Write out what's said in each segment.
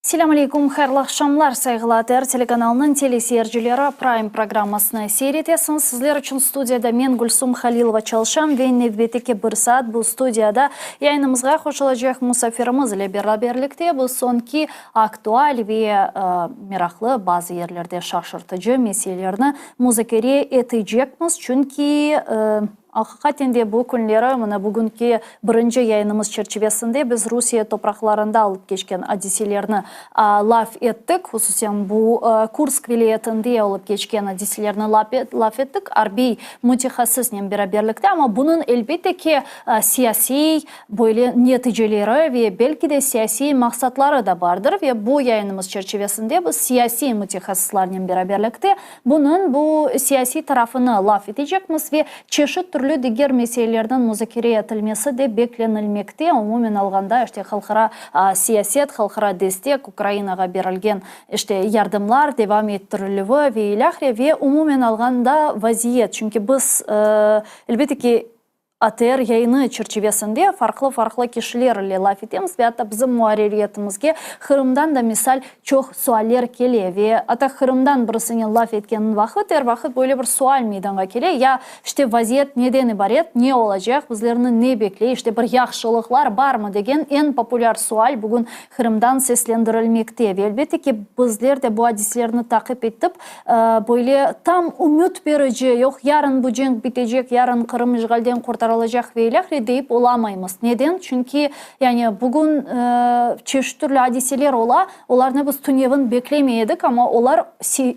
Selam aleykum, xayrlı akşamlar saygılar. Телеканалының телесерджілері Prime программасына сейретесін. Сізлер үшін студияда мен Гүлсум Халилова Чалшам ve Nevbeteke bir saat bu studiyada yayınımızға hoş olacak musafirimiz ile beraberlikte bu sonki aktual ve meraklı bazı yerlerde şaşırtıcı meselelerini müzakere edecekmiz. Çünkü Hakikaten de bu günleri, bugünkü birinci yayınımız çerçevesinde biz Rusya topraklarında alıp geçken hadiselerini laf ettik. Hususen bu Kursk vilayetinde alıp geçken hadiselerini laf ettik. Harbiy mütehassisle beraberlikte ama bunun elbette ki siyasi böyle neticeleri ve belki de siyasi maksatları da vardır. Ve bu yayınımız çerçevesinde biz siyasi mütehassislerle beraberlikte bunun bu siyasi tarafını laf edecekmiz ve çeşit türlü diğer meselelerden müzakere edilmesi de beklenilmekte. Umumen alganda halkara siyaset, halkara destek, Ukrayna'ya verilgen yardımlar devam ettirilüvü ve ilahre ve umumen alganda vaziyet. Çünkü biz elbette ki ATR yayını çerçevesinde farklı kişilerle laf etimiz ve hatta bizim muhaririyetimizge Kırım'dan da misal çok sualler geliyor ve hatta Kırım'dan birisinin laf etkenin vakit böyle bir sual meydana geliyor. Ya vaziyet neden ibaret, ne olacak, bizlerini ne bekliyor, bir yaxşılıklar var mı degen en popüler sual bugün Kırım'dan seslendirilmekte ve elbette ki bizler de bu hadislerini takip edip böyle tam umut verici, yok yarın bu cenk bitecek, yarın Kırım işgalden kurtarılacak ve ilahre deyip olamayız. Neden? Çünkü yani bugün çeşitli türlü hadiseler onlarını biz tünevin beklemeydik ama onlar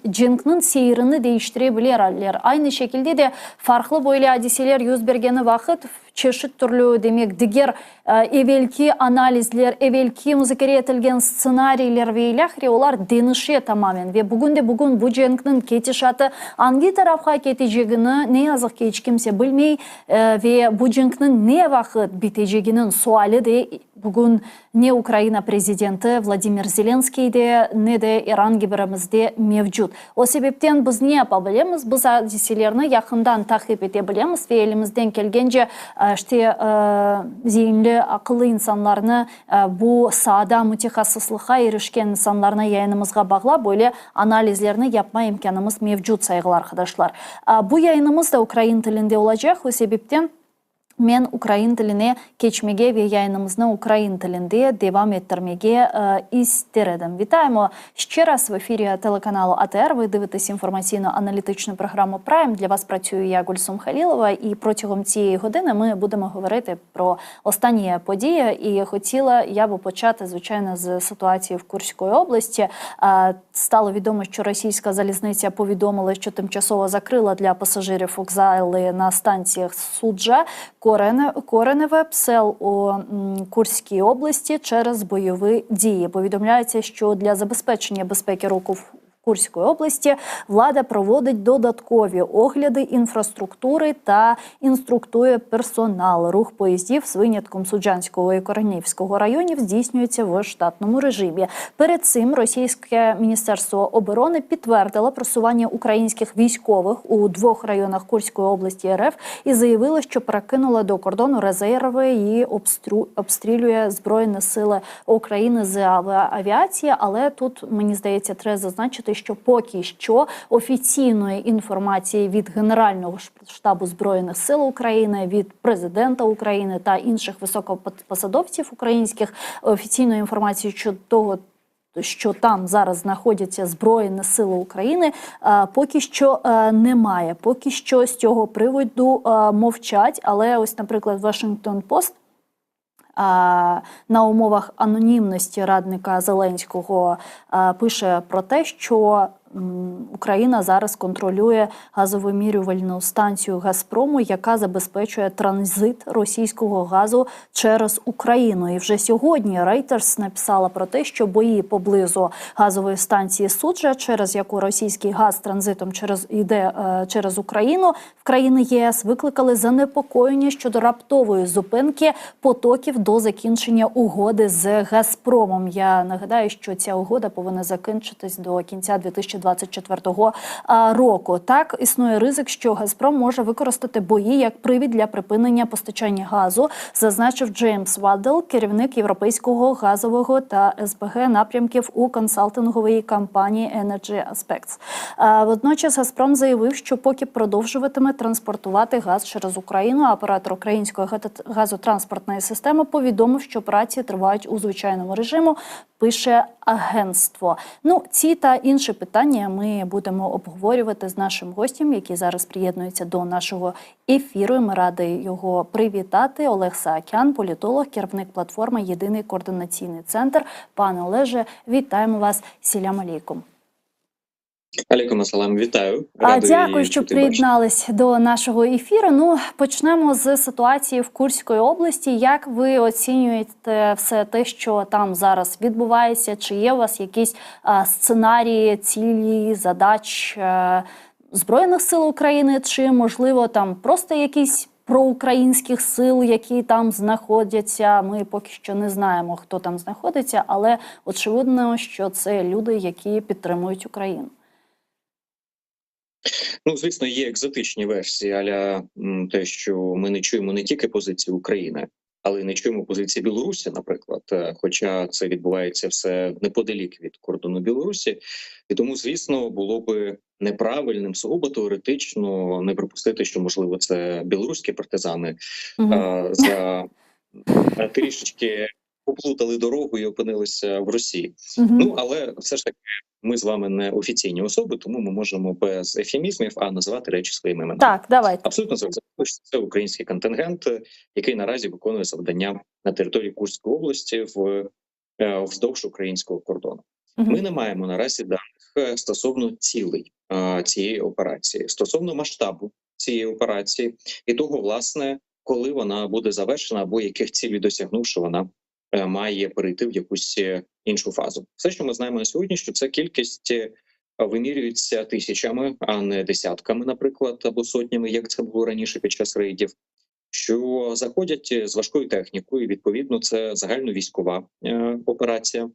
cenknin seyrini değiştirebilirler. Aynı şekilde de farklı böyle hadiseler yüz bergeni vakit çeşit türlü demek diğer evvelki analizler, evvelki müzakere edilgen ssenariler ve ilahre onlar denişe tamamen ve bugün bu cenknin ketişatı hangi tarafa keteceğini ne yazık ki hiç kimse bilmey ve bu cenknin ne vakit biteceğinin suali de bugün ne Ukrayna prezidenti Vladimir Zelenskiy'de ne de İran gibirimizde mevcut. O sebepten biz ne yapabiliriz? Biz hadiselerini yakından takip edebiliriz ve elimizden gelgence zihinli, akıllı insanlarını bu sahada mütehassıslığa erişken insanlarına yayınımızga bağla böyle analizlerini yapma imkanımız mevcut saygılar arkadaşlar. Bu yayınımız da Ukrayna dilinde olacak. O sebepten men Ukrayna diline geçmege ve yayınımızı Ukrayna dilinde devam ettirmege isterim. Вітаємо ще раз в ефірі телеканалу АТР. Ви дивитесь інформаційно-аналітичну програму Prime. Для вас працюю я, Гульсум Халілова, і протягом цієї години ми будемо говорити про останні події. І хотіла я би почати, звичайно, з ситуації в Курської області. Стало відомо, що російська залізниця повідомила, що тимчасово закрила для пасажирів вокзали на станціях Суджа, Кореневе, сел у Курській області через бойові дії. Повідомляється, що для забезпечення безпеки руху в Курської області влада проводить додаткові огляди інфраструктури та інструктує персонал. Рух поїздів з винятком Суджанського і Коренівського районів здійснюється в штатному режимі. Перед цим російське Міністерство оборони підтвердило просування українських військових у двох районах Курської області РФ і заявило, що перекинуло до кордону резерви і обстрілює Збройні сили України з авіації. Але тут, мені здається, треба зазначити, що поки що офіційної інформації від Генерального штабу Збройних сил України, від президента України та інших високопосадовців українських, офіційної інформації щодо того, що там зараз знаходяться Збройні сили України, поки що немає. Поки що з цього приводу мовчать, але ось, наприклад, Washington Post на умовах анонімності радника Зеленського пише про те, що Україна зараз контролює газовимірювальну станцію «Газпрому», яка забезпечує транзит російського газу через Україну. І вже сьогодні Reuters написала про те, що бої поблизу газової станції Суджа, через яку російський газ транзитом йде через Україну, в країни ЄС викликали занепокоєння щодо раптової зупинки потоків до закінчення угоди з «Газпромом». Я нагадаю, що ця угода повинна закінчитись до кінця 2020 2024 року. Так, існує ризик, що «Газпром» може використати бої як привід для припинення постачання газу, зазначив Джеймс Ваддел, керівник європейського газового та СПГ напрямків у консалтинговій компанії Energy Aspects. Водночас «Газпром» заявив, що поки продовжуватиме транспортувати газ через Україну, оператор української газотранспортної системи повідомив, що операції тривають у звичайному режиму, пише агентство. Ці та інші питання ми будемо обговорювати з нашим гостем, який зараз приєднується до нашого ефіру. Ми раді його привітати. Олег Саакян, політолог, керівник платформи «Єдиний координаційний центр». Пане Олеже, вітаємо вас. Сілям алейкум. Алейкум ассалам, вітаю. Дякую, що приєднались до нашого ефіру. Почнемо з ситуації в Курській області. Як ви оцінюєте все те, що там зараз відбувається? Чи є у вас якісь сценарії, цілі, задач Збройних сил України? Чи, можливо, там просто якісь проукраїнських сил, які там знаходяться? Ми поки що не знаємо, хто там знаходиться, але очевидно, що це люди, які підтримують Україну. Звісно, є екзотичні версії, аля те, що ми не чуємо не тільки позиції України, але й не чуємо позиції Білорусі, наприклад. Хоча це відбувається все неподалік від кордону Білорусі. І тому, звісно, було би неправильним, сугубо теоретично не припустити, що, можливо, це білоруські партизани за трішечки поплутали дорогу і опинилися в Росії. Але все ж таки ми з вами не офіційні особи, тому ми можемо без ефемізмів, називати речі своїми іменами. Так, давайте. Абсолютно зрозуміло, що це український контингент, який наразі виконує завдання на території Курської області вздовж українського кордону. Ми не маємо наразі даних стосовно цілей цієї операції, стосовно масштабу цієї операції і того, власне, коли вона буде завершена або яких цілей досягнувши вона має перейти в якусь іншу фазу. Все, що ми знаємо на сьогодні, що ця кількість вимірюється тисячами, а не десятками, наприклад, або сотнями, як це було раніше під час рейдів, що заходять з важкою технікою, і, відповідно, це загальновійськова операція.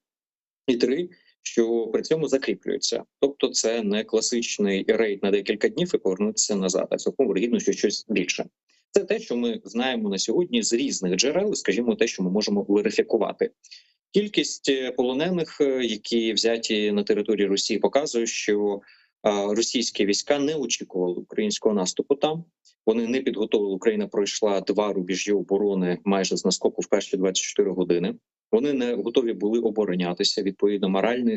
І 3, що при цьому закріплюються. Тобто це не класичний рейд на декілька днів і повернутися назад, а цілком вирогідно, що щось більше. Це те, що ми знаємо на сьогодні з різних джерел, скажімо, те, що ми можемо верифікувати. Кількість полонених, які взяті на території Росії, показує, що російські війська не очікували українського наступу там. Вони не підготовили. Україна пройшла 2 рубежі оборони майже з наскоку в перші 24 години. Вони не готові були оборонятися. Відповідно, моральні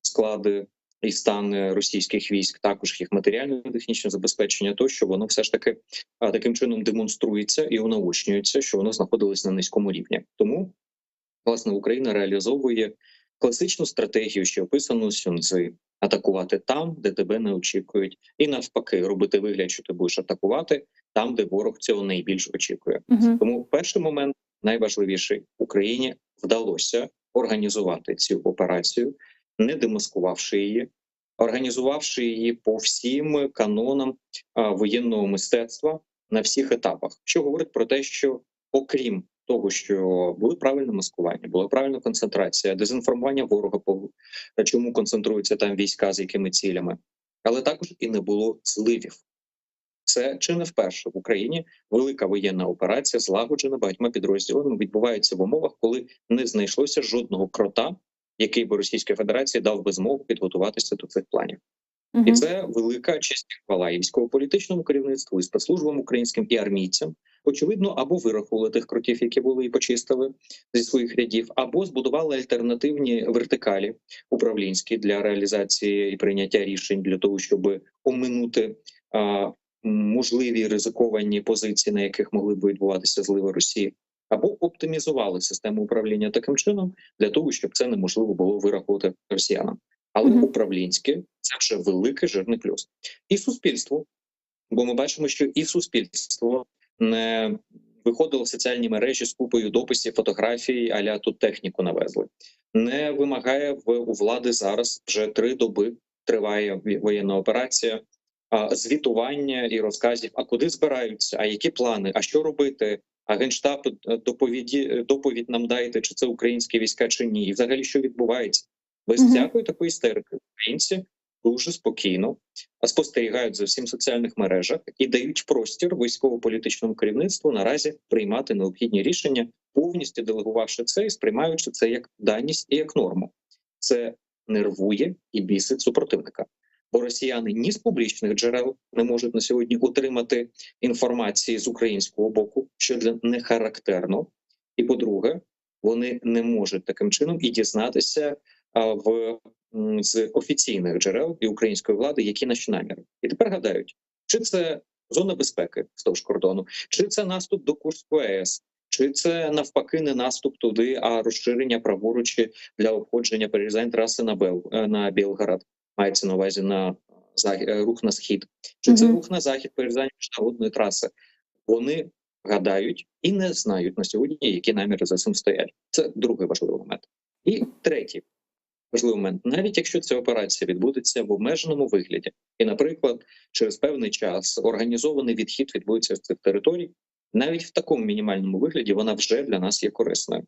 склади і стан російських військ, також їх матеріально-технічне забезпечення, то що воно все ж таки таким чином демонструється і унаочнюється, що воно знаходилось на низькому рівні. Тому, власне, Україна реалізовує класичну стратегію, що описано Сюнцзи: атакувати там, де тебе не очікують, і навпаки, робити вигляд, що ти будеш атакувати там, де ворог цього найбільш очікує. Тому перший момент, найважливіший, Україні вдалося організувати цю операцію, не демаскувавши її, організувавши її по всім канонам воєнного мистецтва на всіх етапах, що говорить про те, що окрім того, що були правильне маскування, була правильна концентрація, дезінформування ворога, чому концентруються там війська, з якими цілями, але також і не було зливів. Це чи не вперше в Україні велика воєнна операція, злагоджена багатьма підрозділами, відбувається в умовах, коли не знайшлося жодного крота, який би Російській Федерації дав би змогу підготуватися до цих планів. І це велика честь і хвала і військово-політичному керівництву, і спецслужбам українським, і армійцям. Очевидно, або вирахували тих кротів, які були і почистили зі своїх рядів, або збудували альтернативні вертикалі управлінські для реалізації і прийняття рішень для того, щоб оминути можливі ризиковані позиції, на яких могли б відбуватися зливи Росії, або оптимізували систему управління таким чином для того, щоб це неможливо було вирахувати росіянам. Але управлінське – це вже великий жирний плюс. І суспільство, бо ми бачимо, що і суспільство не виходило в соціальні мережі з купою дописів, фотографій, а-ля тут техніку навезли. Не вимагає у влади зараз, вже 3 доби триває воєнна операція, звітування і розказів, а куди збираються, а які плани, а що робити, а Генштаб доповідь нам дайте, чи це українські війська, чи ні, і взагалі що відбувається. Без всякої такої істерики українці дуже спокійно спостерігають за всім в соціальних мережах і дають простір військово-політичному керівництву наразі приймати необхідні рішення, повністю делегувавши це і сприймаючи це як даність і як норму. Це нервує і бісить супротивника. Бо росіяни ні з публічних джерел не можуть на сьогодні отримати інформації з українського боку, що для не характерно. І по-друге, вони не можуть таким чином і дізнатися з офіційних джерел і української влади, які наші наміри. І тепер гадають, чи це зона безпеки вздовж кордону, чи це наступ до Курської АЕС, чи це навпаки не наступ туди, а розширення праворуч для обходження перерізань траси на Білгород, мається на увазі на рух на схід, чи це рух на захід, перерізання міжнародної траси. Вони гадають і не знають на сьогодні, які наміри за цим стоять. Це другий важливий момент. І третій важливий момент. Навіть якщо ця операція відбудеться в обмеженому вигляді, і, наприклад, через певний час організований відхід відбудеться з цих територій, навіть в такому мінімальному вигляді вона вже для нас є корисною.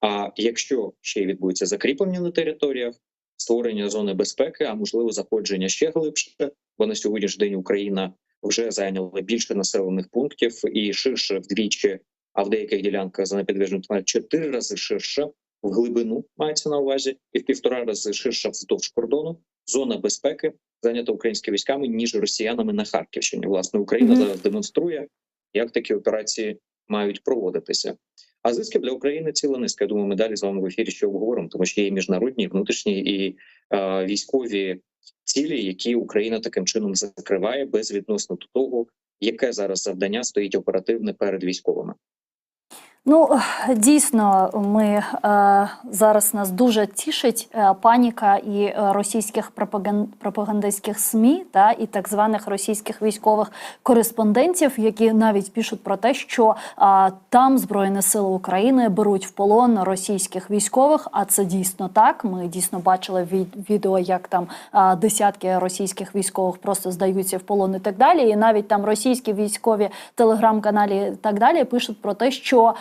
А якщо ще й відбудеться закріплення на територіях, створення зони безпеки, а можливо заходження ще глибше, бо на сьогоднішній день Україна вже зайняла більше населених пунктів і ширше вдвічі, а в деяких ділянках за непідвижною 4 рази ширше в глибину, мається на увазі, і в 1,5 рази ширше вздовж кордону. Зона безпеки зайнята українськими військами, ніж росіянами на Харківщині. Власне, Україна зараз демонструє, як такі операції мають проводитися. А зиски для України ціла низка. Я думаю, ми далі з вами в ефірі ще обговоримо, тому що є і міжнародні, і внутрішні, і військові цілі, які Україна таким чином закриває безвідносно до того, яке зараз завдання стоїть оперативне перед військовими. Ну, дійсно, ми зараз нас дуже тішить паніка і російських пропагандистських СМІ, і так званих російських військових кореспондентів, які навіть пишуть про те, що там Збройні Сили України беруть в полон російських військових, а це дійсно так. Ми дійсно бачили відео, як там десятки російських військових просто здаються в полон і так далі. І навіть там російські військові телеграм-каналі і так далі пишуть про те, що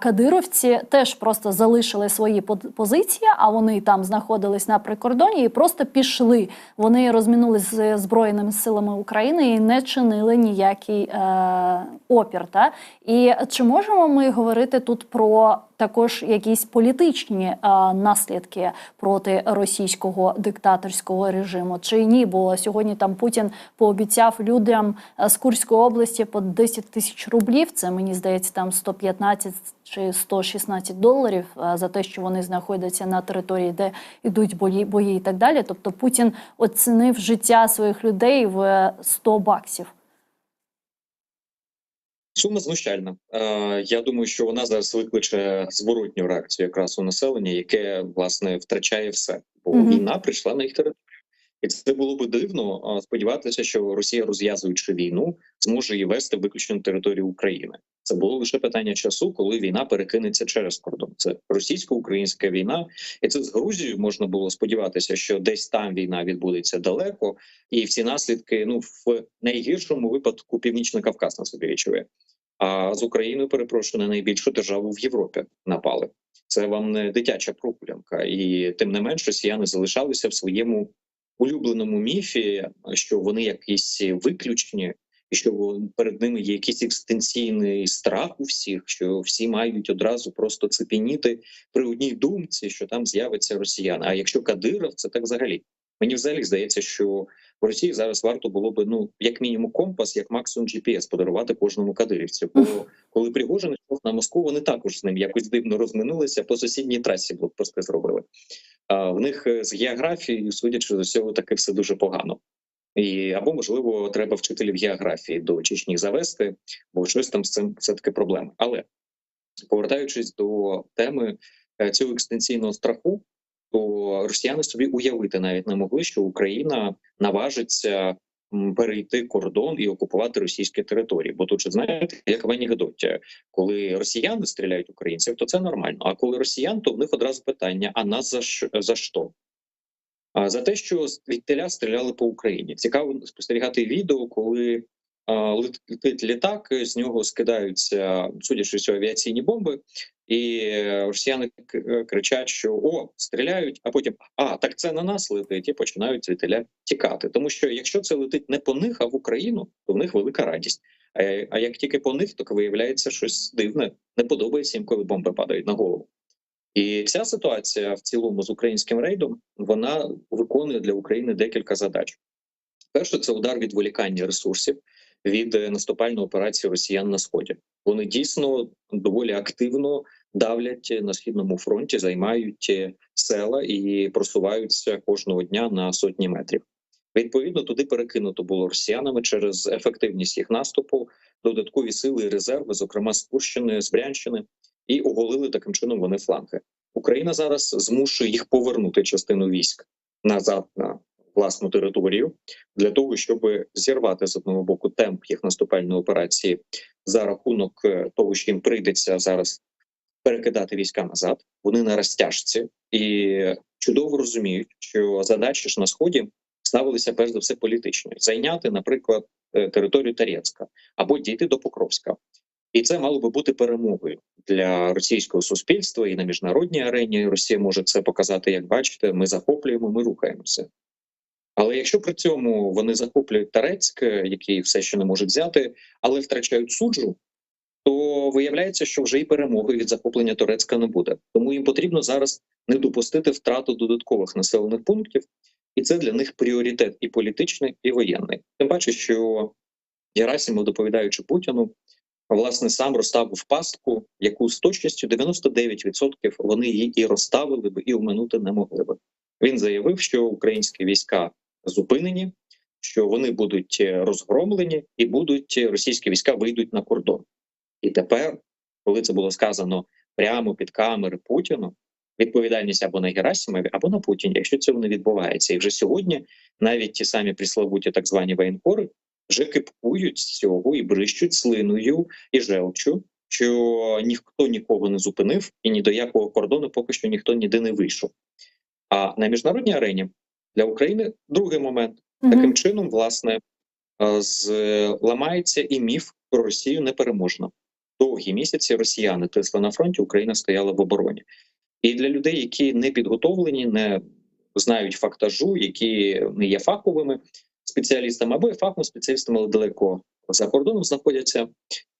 кадировці теж просто залишили свої позиції, а вони там знаходились на прикордоні і просто пішли. Вони розминулись з Збройними силами України і не чинили ніякий опір. І чи можемо ми говорити тут про також якісь політичні наслідки проти російського диктаторського режиму? Чи ні? Бо сьогодні там Путін пообіцяв людям з Курської області по 10 тисяч рублів, це, мені здається, там 115 чи 116 доларів за те, що вони знаходяться на території, де йдуть бої і так далі. Тобто Путін оцінив життя своїх людей в 100 баксів. Сума знущальна. Я думаю, що вона зараз викличе зворотню реакцію якраз у населення, яке, власне, втрачає все. Бо війна прийшла на їх територію. І це було би дивно сподіватися, що Росія, розв'язуючи війну, зможе її вести виключно на територію України. Це було лише питання часу, коли війна перекинеться через кордон. Це російсько-українська війна, і це з Грузією можна було сподіватися, що десь там війна відбудеться далеко, і всі наслідки, в найгіршому випадку, Північний Кавказ на собі відчує. А з Україною, перепрошую, на найбільшу державу в Європі напали. Це вам не дитяча прогулянка. І тим не менш росіяни залишалися в своєму улюбленому міфі, що вони якісь виключні, і що перед ними є якийсь екзистенційний страх у всіх, що всі мають одразу просто цепеніти при одній думці, що там з'явиться росіяни. А якщо Кадиров, це так взагалі. Мені взагалі здається, що в Росії зараз варто було би, як мінімум компас, як максимум GPS подарувати кожному кадирівцю. Бо коли Пригожин йшов на Москву, вони також з ним якось дивно розминулися, по сусідній трасі блокпости зробили. В них з географією, судячи з усього, таки все дуже погано. Або, можливо, треба вчителів географії до Чечні завести, бо щось там з цим все-таки проблеми. Але, повертаючись до теми цього екстенційного страху, то росіяни собі уявити навіть не могли, що Україна наважиться перейти кордон і окупувати російські території. Бо тут, знаєте, як в анекдоті, коли росіяни стріляють українців, то це нормально. А коли росіян, то в них одразу питання, а нас за що? За те, що звідтіля стріляли по Україні. Цікаво спостерігати відео, коли летить літак, з нього скидаються, судячи з авіаційні бомби, і росіяни кричать, що «О, стріляють», а потім так це на нас летить, і починають звідтіля тікати. Тому що якщо це летить не по них, а в Україну, то в них велика радість. А як тільки по них, то виявляється щось дивне, не подобається їм, коли бомби падають на голову. І ця ситуація в цілому з українським рейдом, вона виконує для України декілька задач. Перше, це удар відволікання ресурсів від наступальної операції росіян на Сході. Вони дійсно доволі активно давлять на Східному фронті, займають села і просуваються кожного дня на сотні метрів. Відповідно, туди перекинуто було росіянами через ефективність їх наступу, додаткові сили і резерви, зокрема з Курщини, з Брянщини, і оголили таким чином вони фланги. Україна зараз змушує їх повернути частину військ назад на власну територію, для того, щоб зірвати з одного боку темп їх наступальної операції за рахунок того, що їм прийдеться зараз перекидати війська назад. Вони на розтяжці і чудово розуміють, що задачі ж на Сході ставилися перш за все політичні. Зайняти, наприклад, територію Торецька або дійти до Покровська. І це мало би бути перемогою для російського суспільства і на міжнародній арені. Росія може це показати, як бачите, ми захоплюємо, ми рухаємося. Але якщо при цьому вони захоплюють Торецьк, який все ще не можуть взяти, але втрачають суджу, то виявляється, що вже і перемоги від захоплення Торецька не буде. Тому їм потрібно зараз не допустити втрату додаткових населених пунктів, і це для них пріоритет і політичний, і воєнний. Тим паче, що Герасимов, доповідаючи Путіну, власне, сам розставив пастку, яку з точністю 99% вони її і розставили б, і оминути не могли би. Він заявив, що українські війська зупинені, що вони будуть розгромлені і російські війська вийдуть на кордон. І тепер, коли це було сказано прямо під камери Путіну, відповідальність або на Герасимові, або на Путіні, якщо цього не відбувається. І вже сьогодні навіть ті самі приславуті так звані воєнкори вже кипкують з цього і брищуть слиною і желчу, що ніхто нікого не зупинив і ні до якого кордону поки що ніхто ніде не вийшов. А на міжнародній арені для України другий момент. Таким чином, власне, ламається і міф про Росію непереможна. Довгі місяці росіяни тисли на фронті, Україна стояла в обороні. І для людей, які не підготовлені, не знають фактажу, які не є фаховими спеціалістами або є фаховими спеціалістами, але далеко за кордоном знаходяться,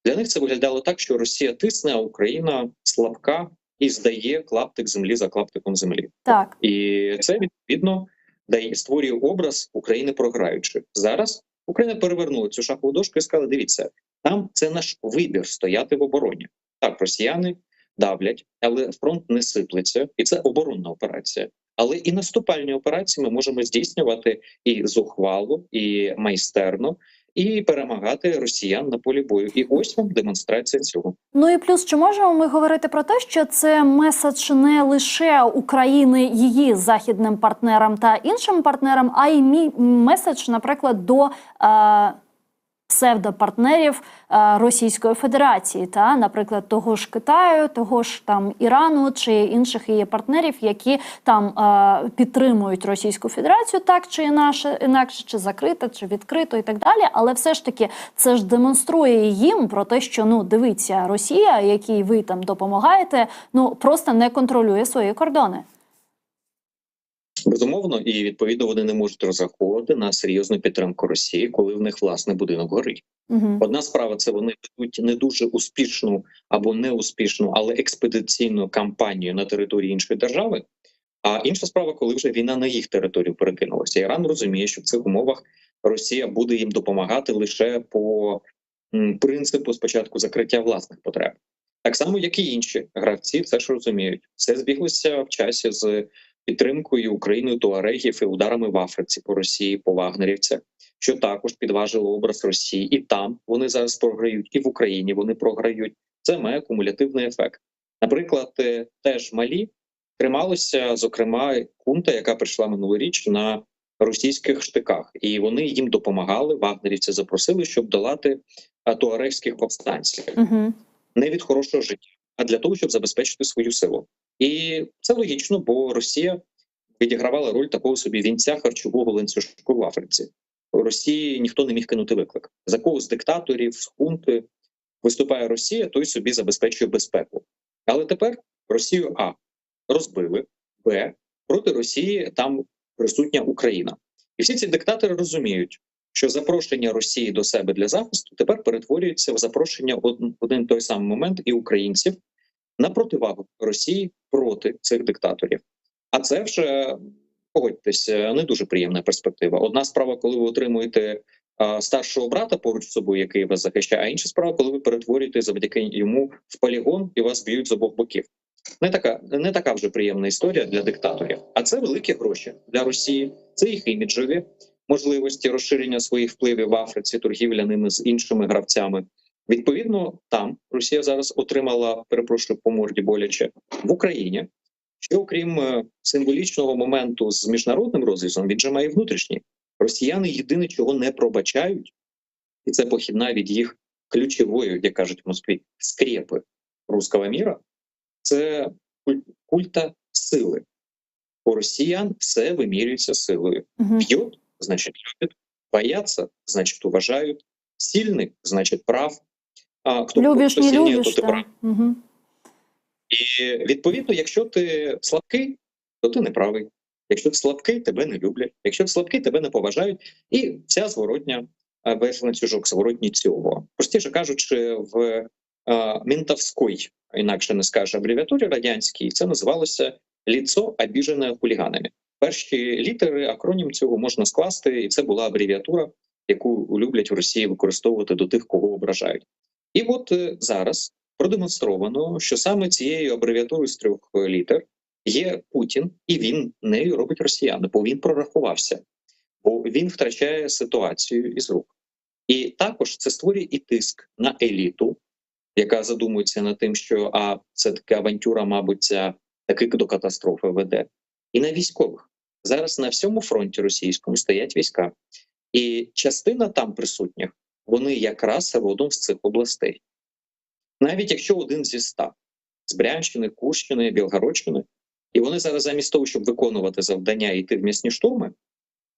для них це виглядало так, що Росія тисне, а Україна слабка і здає клаптик землі за клаптиком землі. Так. І це, відповідно, створює образ України програючи. Зараз Україна перевернула цю шахову дошку і сказала, дивіться, там це наш вибір стояти в обороні. Так, росіяни давлять, але фронт не сиплеться, і це оборонна операція. Але і наступальні операції ми можемо здійснювати і зухвало, і майстерно, і перемагати росіян на полі бою. І ось вам демонстрація цього. Ну і плюс, чи можемо ми говорити про те, що це меседж не лише України її західним партнерам та іншим партнерам, а й меседж, наприклад, до псевдопартнерів Російської Федерації, та, наприклад, того ж Китаю, того ж там Ірану чи інших її партнерів, які там підтримують Російську Федерацію так чи інакше, чи закрито, чи відкрито і так далі. Але все ж таки це ж демонструє їм про те, що, ну, дивіться, Росія, якій ви там допомагаєте, ну, просто не контролює свої кордони. Безумовно, і відповідно вони не можуть розраховувати на серйозну підтримку Росії, коли в них власне будинок горить. Одна справа – це вони ведуть не дуже успішну або неуспішну, але експедиційну кампанію на території іншої держави. А інша справа, коли вже війна на їх територію перекинулася. Іран розуміє, що в цих умовах Росія буде їм допомагати лише по принципу спочатку закриття власних потреб. Так само, як і інші гравці, це ж розуміють. Все збіглося в часі з підтримкою Україною туарегів і ударами в Африці по Росії, по вагнерівцях, що також підважило образ Росії. І там вони зараз програють, і в Україні вони програють. Це має кумулятивний ефект. Наприклад, теж Малі трималося, зокрема, хунта, яка прийшла минулоріч на російських штиках. І вони їм допомагали, вагнерівці запросили, щоб долати туарегських повстанців. Не від хорошого життя, а для того, щоб забезпечити свою силу. І це логічно, бо Росія відігравала роль такого собі вінця харчового ланцюжку в Африці. Росії ніхто не міг кинути виклик. За кого з диктаторів, з хунти виступає Росія, той собі забезпечує безпеку. Але тепер Росію розбили, проти Росії там присутня Україна. І всі ці диктатори розуміють, що запрошення Росії до себе для захисту тепер перетворюється в запрошення в один той самий момент і українців на противагу Росії проти цих диктаторів. А це вже, погодьтесь, не дуже приємна перспектива. Одна справа, коли ви отримуєте старшого брата поруч з собою, який вас захищає, а інша справа, коли ви перетворюєте завдяки йому в полігон і вас б'ють з обох боків. Не така вже приємна історія для диктаторів. А це великі гроші для Росії, це їх іміджові можливості розширення своїх впливів в Африці, торгівля ними з іншими гравцями. Відповідно, там Росія зараз отримала, перепрошую, по морді боляче, в Україні, що окрім символічного моменту з міжнародним розрізом, він же має внутрішній. Росіяни єдине, чого не пробачають, і це похідна від їх ключової, як кажуть в Москві, скрепи руського міра, це культа сили. У росіян все вимірюється силою. Б'ють, значить любят, бояться, значить уважають, сильний, значить прав. А хто сильніше, то ти прав. І відповідно, якщо ти слабкий, то ти неправий. Якщо ти слабкий, тебе не люблять. Якщо ти слабкий, тебе не поважають. І вся зворотня, весь ланцюжок зворотній цього. Простіше кажучи, в ментовській, інакше не скажеш, абревіатурі радянській, це називалося «Ліцо, обіжене хуліганами». Перші літери, акронім цього можна скласти, і це була абревіатура, яку люблять в Росії використовувати до тих, кого ображають. І от зараз продемонстровано, що саме цією абревіатурою з 3 літер є Путін, і він нею робить росіяни, бо він прорахувався, бо він втрачає ситуацію із рук. І також це створює і тиск на еліту, яка задумується над тим, що це така авантюра, мабуть, ця таки до катастрофи веде. І на військових. Зараз на всьому фронті російському стоять війська. І частина там присутніх, вони якраз родом з цих областей. Навіть якщо один зі 100, з Брянщини, Курщини, Білгородщини, і вони зараз замість того, щоб виконувати завдання і йти в м'ясні штурми,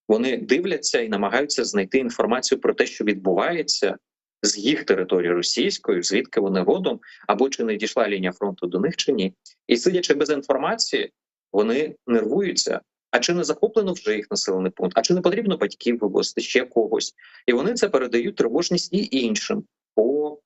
вони дивляться і намагаються знайти інформацію про те, що відбувається з їх території російської, звідки вони родом, або чи не дійшла лінія фронту до них, чи ні. І сидячи без інформації, вони нервуються. А чи не захоплено вже їх населений пункт? А чи не потрібно батьків вивозити, ще когось? І вони це передають тривожність і іншим по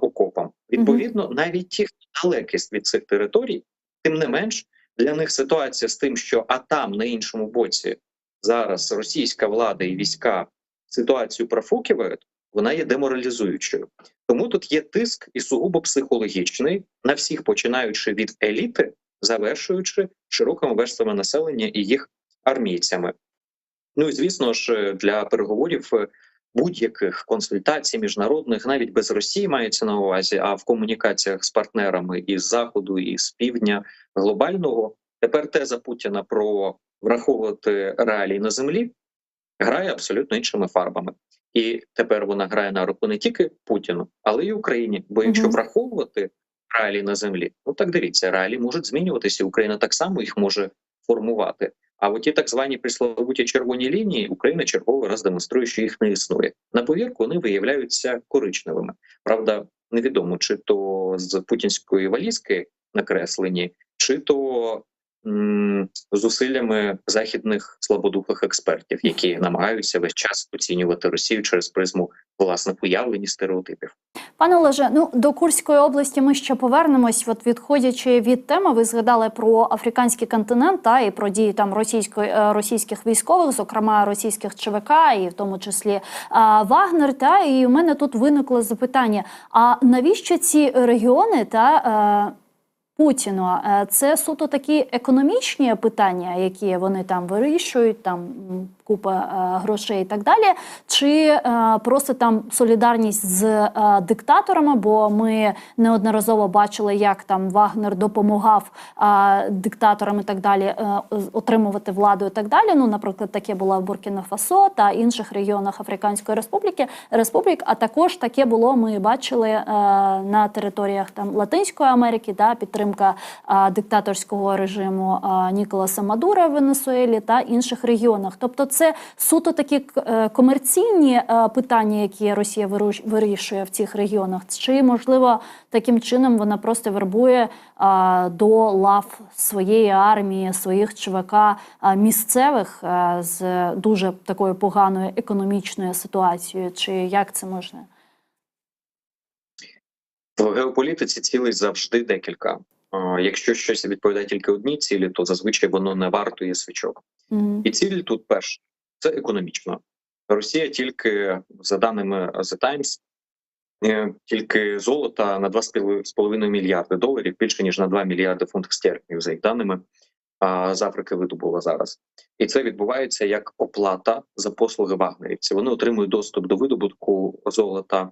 окопам. Відповідно, навіть ті, хто далекі від цих територій, тим не менш, для них ситуація з тим, що там, на іншому боці, зараз російська влада і війська ситуацію профукивають, вона є деморалізуючою. Тому тут є тиск і сугубо психологічний на всіх, починаючи від еліти, завершуючи широкими верствами населення і їх армійцями. Ну і звісно ж, для переговорів будь-яких консультацій міжнародних, навіть без Росії мається на увазі, а в комунікаціях з партнерами із Заходу, і з Півдня глобального, тепер теза Путіна про враховувати реалії на землі грає абсолютно іншими фарбами. І тепер вона грає на руку не тільки Путіну, але й Україні. Бо якщо враховувати реалії на землі, ну так дивіться, реалії можуть змінюватися, Україна так само їх може формувати. А от ті так звані присловуті червоні лінії, Україна черговий раз демонструє, що їх не існує. На повірку вони виявляються коричневими. Правда, невідомо, чи то з путінської валізки накреслені, чи то зусиллями західних слабодухих експертів, які намагаються весь час оцінювати Росію через призму власних уявлень і стереотипів. Пане Олеже, до Курської області ми ще повернемось. От відходячи від теми, ви згадали про африканський континент і про дії там російських військових, зокрема російських ЧВК, і в тому числі Вагнер. І у мене тут виникло запитання: а навіщо ці регіони Путіну? Це суто такі економічні питання, які вони там вирішують, там купа грошей і так далі, чи просто там солідарність з диктаторами, бо ми неодноразово бачили, як там Вагнер допомагав диктаторам і так далі отримувати владу і так далі. Ну, наприклад, таке було в Буркіна-Фасо та інших регіонах Африканської республік, а також таке було, ми бачили на територіях там Латинської Америки, підтримка диктаторського режиму Ніколаса Мадуро в Венесуелі та інших регіонах. Тобто це суто такі комерційні питання, які Росія вирішує в цих регіонах? Чи, можливо, таким чином вона просто вербує до лав своєї армії, своїх ЧВК місцевих з дуже такою поганою економічною ситуацією? Чи як це можна? В геополітиці цілей завжди декілька. Якщо щось відповідає тільки одній цілі, то зазвичай воно не вартує свічок. І ціль тут перша – це економічна. Росія тільки, за даними The Times, тільки золота на 2,5 мільярди доларів, більше ніж на 2 мільярди фунтів стерлінгів, за їх даними, з Африки видобула зараз. І це відбувається як оплата за послуги вагнерівців. Вони отримують доступ до видобутку золота,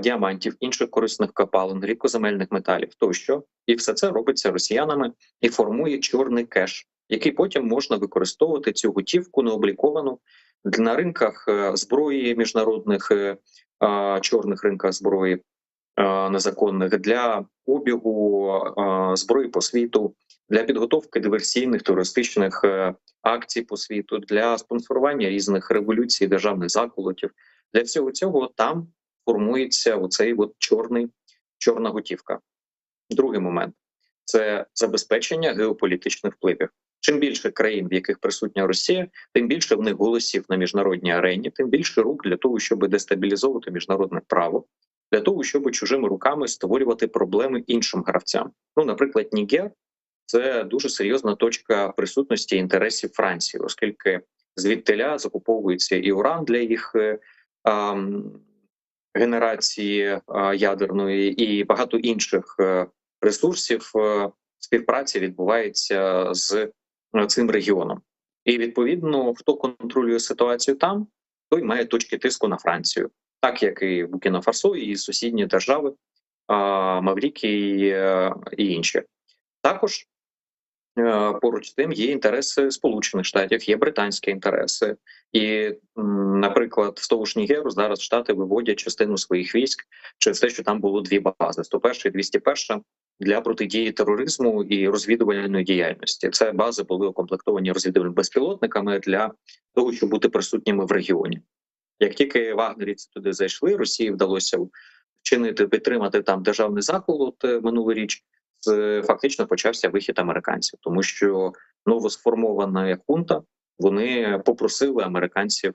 діамантів, інших корисних копалин, рідкоземельних металів тощо. І все це робиться росіянами і формує чорний кеш, який потім можна використовувати цю готівку необліковану на ринках зброї, міжнародних чорних ринках зброї незаконних, для обігу зброї по світу, для підготовки диверсійних терористичних акцій по світу, для спонсорування різних революцій, державних заколотів. Для всього цього там формується оцей чорна готівка. Другий момент – це забезпечення геополітичних впливів. Чим більше країн, в яких присутня Росія, тим більше в них голосів на міжнародній арені, тим більше рук для того, щоб дестабілізовувати міжнародне право, для того, щоб чужими руками створювати проблеми іншим гравцям. Ну, наприклад, Нігер – це дуже серйозна точка присутності інтересів Франції, оскільки звідтиля закуповується і уран для їх генерації ядерної і багато інших ресурсів. Співпраця відбувається з цим регіоном. І, відповідно, хто контролює ситуацію там, той має точки тиску на Францію. Так, як і Буркіна-Фасо, і сусідні держави, Маврикії і інші. Також поруч з тим є інтереси Сполучених Штатів, є британські інтереси. І, наприклад, з того ж Нігеру зараз Штати виводять частину своїх військ через те, що там було дві бази – 101 і 201 для протидії тероризму і розвідувальної діяльності. Це бази були укомплектовані розвідувальними безпілотниками для того, щоб бути присутніми в регіоні. Як тільки вагнерівці туди зайшли, Росії вдалося підтримати там державний заколот минулоріч, фактично почався вихід американців, тому що новосформована хунта, вони попросили американців,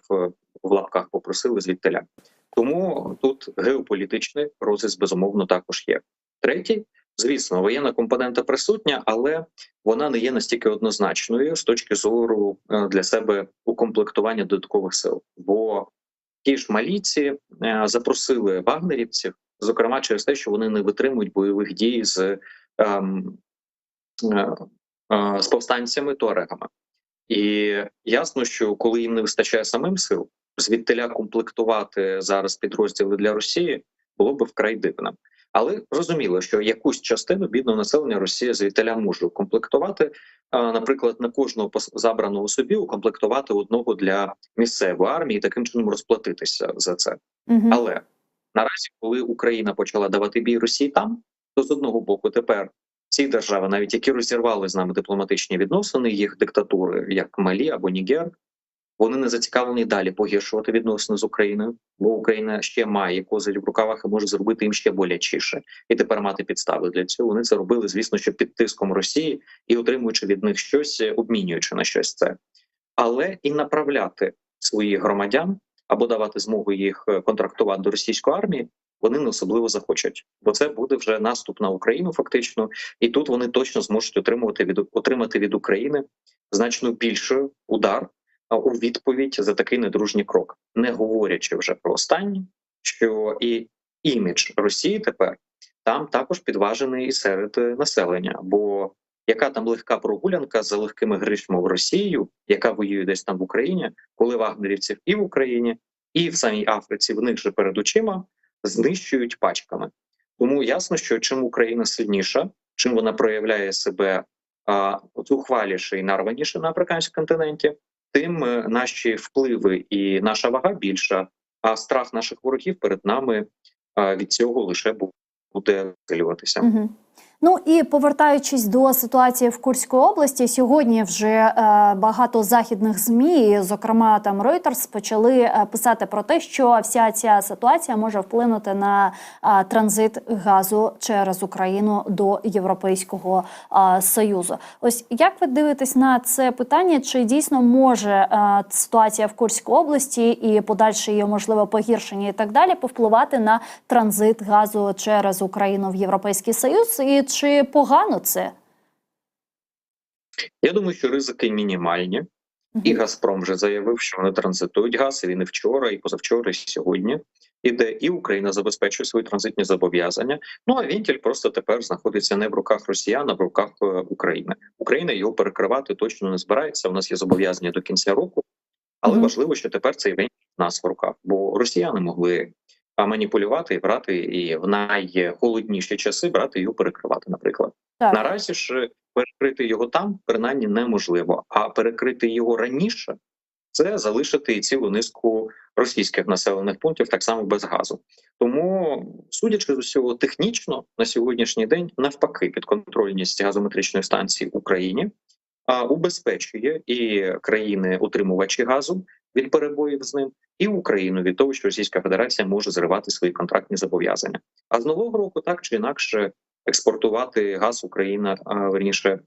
в лапках попросили звідтиля. Тому тут геополітичний розріз, безумовно, також є. Третій, звісно, воєнна компонента присутня, але вона не є настільки однозначною з точки зору для себе укомплектування додаткових сил. Бо ті ж малійці запросили вагнерівців, зокрема через те, що вони не витримують бойових дій з повстанцями туарегами. І ясно, що коли їм не вистачає самим сил, звідтиля комплектувати зараз підрозділи для Росії було б вкрай дивним. Але зрозуміло, що якусь частину бідного населення Росія звідтиля може укомплектувати, наприклад, на кожного забраного собі укомплектувати одного для місцевої армії і таким чином розплатитися за це. Але наразі, коли Україна почала давати бій Росії там, то з одного боку тепер ці держави, навіть які розірвали з нами дипломатичні відносини, їх диктатури, як Малі або Нігер, вони не зацікавлені далі погіршувати відносини з Україною, бо Україна ще має козирі в рукавах і може зробити їм ще болячіше. І тепер мати підстави для цього. Вони це робили, звісно, що під тиском Росії і отримуючи від них щось, обмінюючи на щось це. Але і направляти своїх громадян або давати змогу їх контрактувати до російської армії вони не особливо захочуть, бо це буде вже наступ на Україну фактично, і тут вони точно зможуть отримати від України значно більший удар у відповідь за такий недружній крок, не говорячи вже про останнє, що і імідж Росії тепер там також підважений і серед населення, бо яка там легка прогулянка за легкими гришми в Росію, яка воює десь там в Україні, коли вагнерівців і в Україні, і в самій Африці в них же перед очима знищують пачками. Тому ясно, що чим Україна сильніша, чим вона проявляє себе зухваліше і нарваніше на африканському континенті, тим наші впливи і наша вага більша, а страх наших ворогів перед нами від цього лише буде посилюватися. Ну і повертаючись до ситуації в Курській області, сьогодні вже багато західних ЗМІ, зокрема там Reuters, почали писати про те, що вся ця ситуація може вплинути на транзит газу через Україну до Європейського Союзу. Ось як ви дивитесь на це питання? Чи дійсно може ситуація в Курській області і подальше її можливе погіршення і так далі повпливати на транзит газу через Україну в Європейський Союз? І чи погано це? Я думаю, що ризики мінімальні. І «Газпром» вже заявив, що вони транзитують газ, і він і вчора, і позавчора, і сьогодні іде. І Україна забезпечує свої транзитні зобов'язання. Ну, а вентиль просто тепер знаходиться не в руках росіян, а в руках України. Україна його перекривати точно не збирається. У нас є зобов'язання до кінця року. Але важливо, що тепер цей вентиль в нас в руках. Бо росіяни могли маніпулювати і брати, і в найхолодніші часи брати його перекривати, наприклад. Так. Наразі ж перекрити його там, принаймні, неможливо. А перекрити його раніше – це залишити цілу низку російських населених пунктів так само без газу. Тому, судячи з усього, технічно на сьогоднішній день навпаки підконтрольність газометричної станції Україні убезпечує і країни-утримувачі газу від перебоїв з ним, і Україну від того, що Російська Федерація може зривати свої контрактні зобов'язання. А з нового року так чи інакше експортувати газ Україна, верніше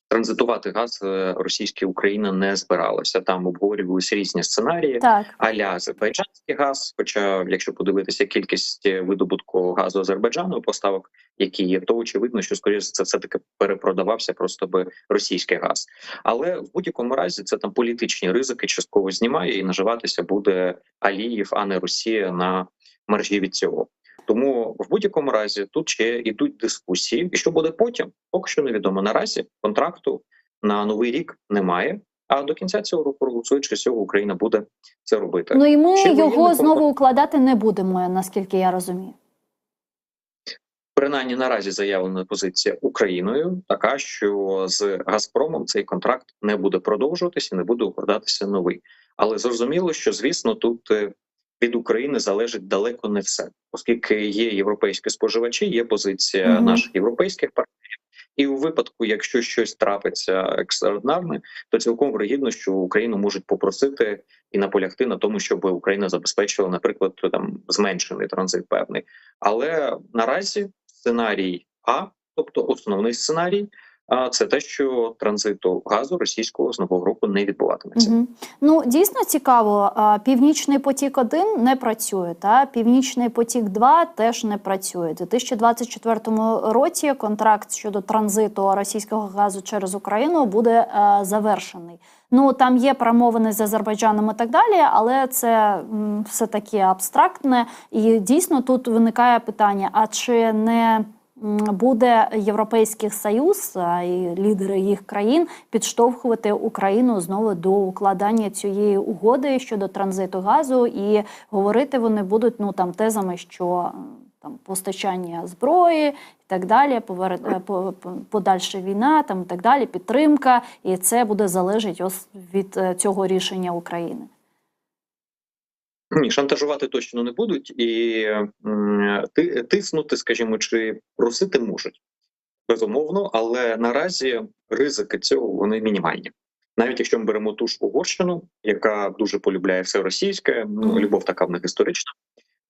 транзитувати газ російський Україна не збиралася. Там обговорювалися різні сценарії, а-ля азербайджанський газ. Хоча, якщо подивитися кількість видобутку газу Азербайджану, поставок, які є, то очевидно, що скоріше це все-таки перепродавався просто би російський газ. Але в будь-якому разі це там політичні ризики частково знімає, і наживатися буде Алієв, а не Росія на маржі від цього. Тому в будь-якому разі тут ще йдуть дискусії. І що буде потім? Поки що невідомо. Наразі контракту на новий рік немає. А до кінця цього року, швидше всього, Україна буде це робити. Ну і ми його знову укладати не будемо, наскільки я розумію. Принаймні наразі заявлена позиція Україною така, що з «Газпромом» цей контракт не буде продовжуватися, не буде укладатися новий. Але зрозуміло, що, звісно, тут від України залежить далеко не все, оскільки є європейські споживачі, є позиція наших європейських партнерів. І у випадку, якщо щось трапиться екстраординарне, то цілком вирогідно, що Україну можуть попросити і наполягти на тому, щоб Україна забезпечила, наприклад, там зменшений транзит певний. Але наразі сценарій А, тобто основний сценарій, це те, що транзиту газу російського з нового року не відбуватиметься. Ну, дійсно цікаво, Північний потік-1 не працює, та Північний потік-2 теж не працює. У 2024 році контракт щодо транзиту російського газу через Україну буде завершений. Ну, там є перемовини з Азербайджаном і так далі, але це все таки абстрактне. І дійсно тут виникає питання, а чи не буде Європейський Союз і лідери їх країн підштовхувати Україну знову до укладання цієї угоди щодо транзиту газу, і говорити вони будуть тезами, що там постачання зброї і так далі, подальша війна, і так далі, підтримка, і це буде залежати від цього рішення України. Ні, шантажувати точно не будуть, і тиснути, скажімо, чи просити можуть, безумовно, але наразі ризики цього вони мінімальні. Навіть якщо ми беремо ту ж Угорщину, яка дуже полюбляє все російське, любов така в них історична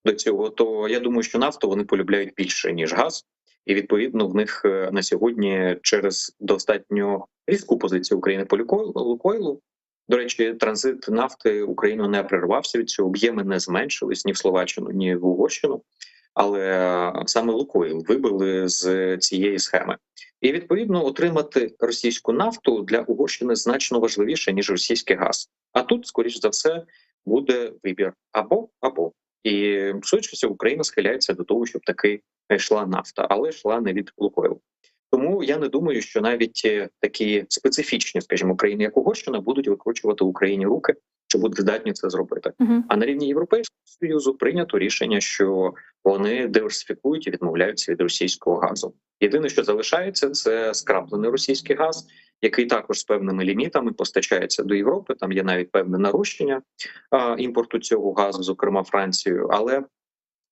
до цього, то я думаю, що нафту вони полюбляють більше, ніж газ, і відповідно в них на сьогодні через достатньо різку позицію України по Лукойлу. До речі, транзит нафти Україну не перервався від цього, об'єми не зменшились ні в Словаччину, ні в Угорщину, але саме Лукойл вибили з цієї схеми. І, відповідно, отримати російську нафту для Угорщини значно важливіше, ніж російський газ. А тут, скоріш за все, буде вибір або. І, швидше всього, Україна схиляється до того, щоб таки йшла нафта, але йшла не від Лукойлу. Тому я не думаю, що навіть такі специфічні, скажімо, країни, як Угорщина, будуть викручувати Україні руки, що будуть здатні це зробити. А на рівні Європейського Союзу прийнято рішення, що вони диверсифікують і відмовляються від російського газу. Єдине, що залишається, це скраплений російський газ, який також з певними лімітами постачається до Європи. Там є навіть певне нарощення імпорту цього газу, зокрема Францією, але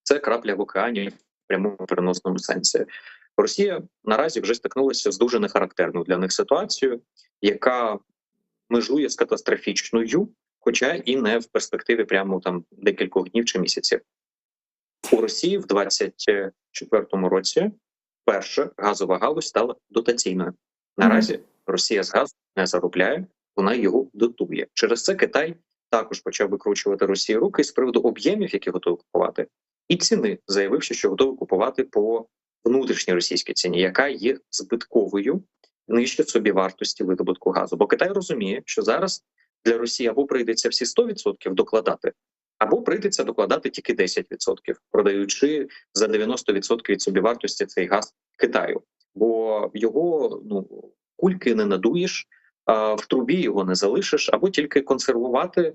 це крапля в океані в прямому переносному сенсі. Росія наразі вже стикнулася з дуже нехарактерною для них ситуацією, яка межує з катастрофічною, хоча і не в перспективі прямо там декількох днів чи місяців. У Росії в 2024 році перша газова галузь стала дотаційною. Наразі Росія з газу не заробляє, вона його дотує. Через це Китай також почав викручувати Росії руки з приводу об'ємів, які готові купувати, і ціни, заявивши, що готові купувати по внутрішній російській ціні, яка є збитковою, нижче собівартості видобутку газу. Бо Китай розуміє, що зараз для Росії або прийдеться всі 100% докладати, або прийдеться докладати тільки 10%, продаючи за 90% від собівартості цей газ Китаю. Бо його кульки не надуєш, в трубі його не залишиш, або тільки консервувати